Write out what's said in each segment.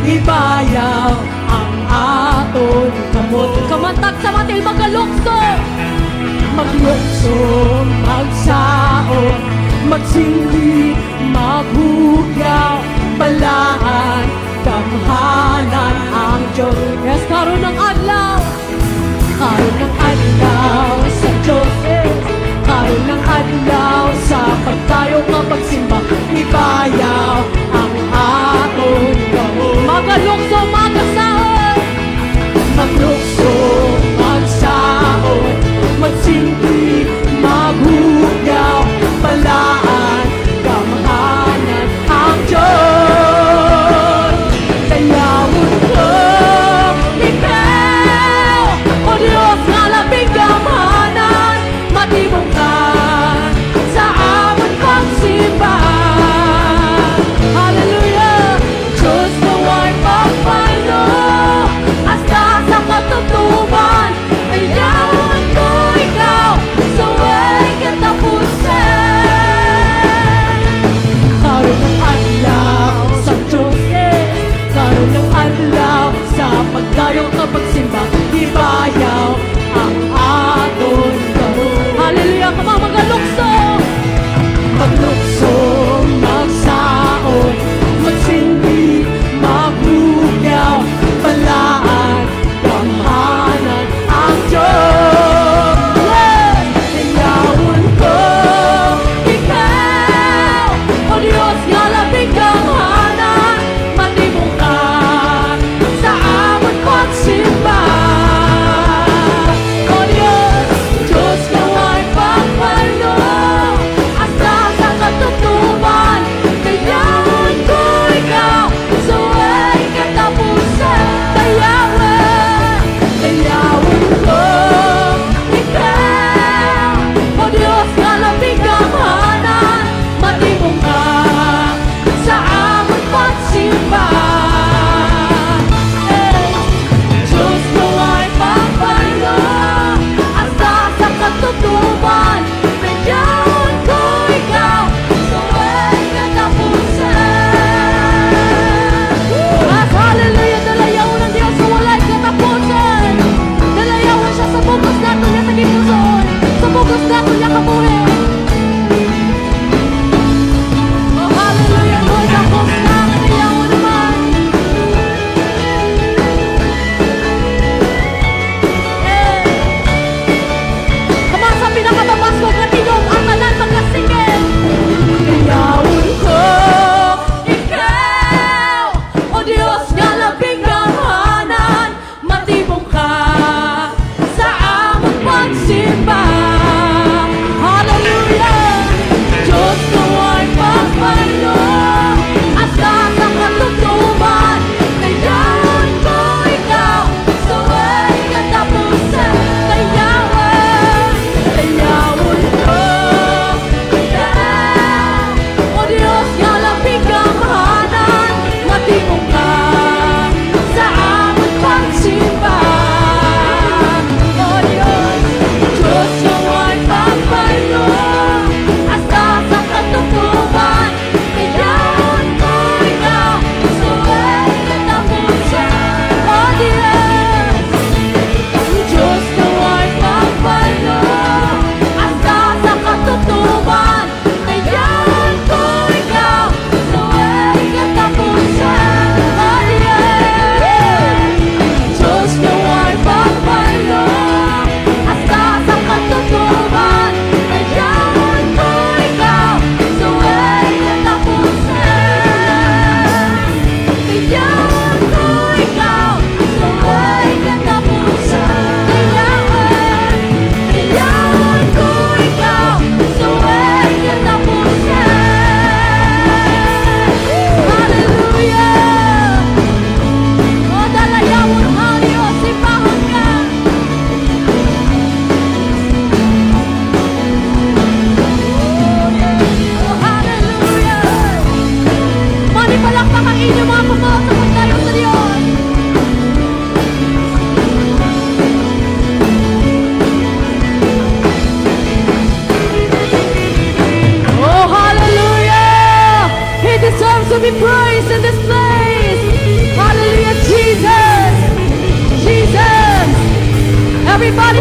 ibayaw ang aton kamot. Kamantag sa matil magalukso, maglukso, magsaon, magsindi, maghugyaw, balaan, kamhanan ang Diyos. yes, karon ng adlaw, Karon ng adlaw sa Diyos, karon ng adlaw sa pagtayo nga pagsimba, ibayaw ang aton kamot. magalukso, magasaon, Maglukso, magsaon, magsindi, maghugyaw, balaan, kamhanan ang Diyos. Dayawon ko, ikaw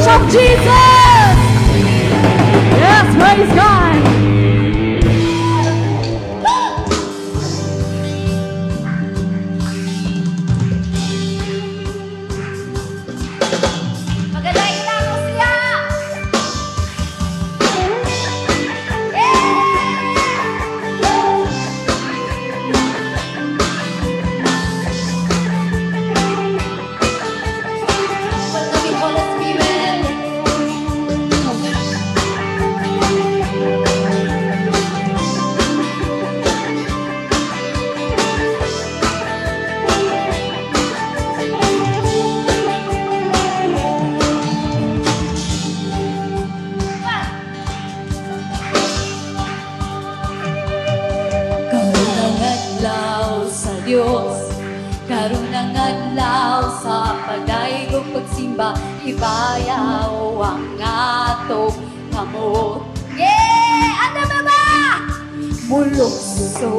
praise of Jesus! Yes, praise God! Magalain na ako siya! Welcome in Holy Spirit! Karoon ng adlaw sa Diyos, karoon ng adlaw sa pagdaigong pagsimba, ibayaw ang atong kamot. Yeah! Ano ba ba? Mulukso,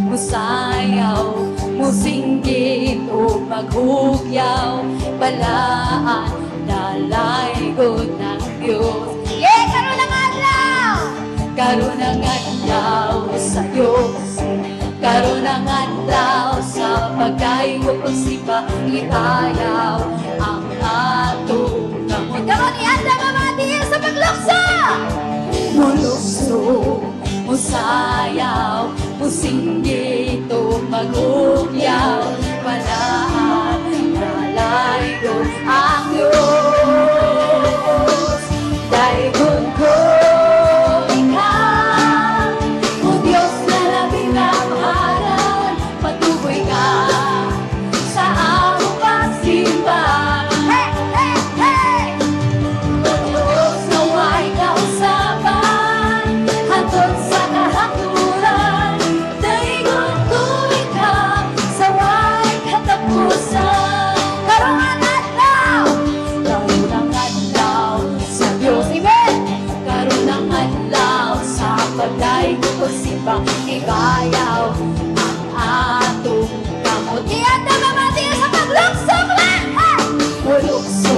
musayaw, musinggit o maghugyaw, balaan, dalaygon ng Diyos. Yeah! Karoon ng adlaw! Karoon ng adlaw sa Diyos, karoon ng adlaw sa pagdaigong pagsimba, ibayaw ang atong kamot. Karoon ni adlaw mamati sa paglukso! Mulukso, musayaw, musinggit o maghugyaw, balaan, dalaygon ang Diyos. Daygon ko ikaw, o Diyos na labing kamahalan, patuloy ka sa among pagsimba. Hey, hey, hey! O Diyos na way kausapan, hangtod sa kahaturan, daygon ko ikaw sa way katapusan. Karoon ng adlaw, karoon ng adlaw sa Diyos. Amen! Karoon ng adlaw sa pagdaigong pagsimba, ibayaw ang atong kamot. Iyan na mamati sa paglukso lang! Hey! Mulukso,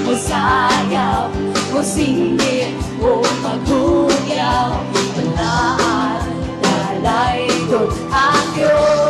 musayaw, musinggit o maghugyaw, balaan, dalaygon ang Diyos.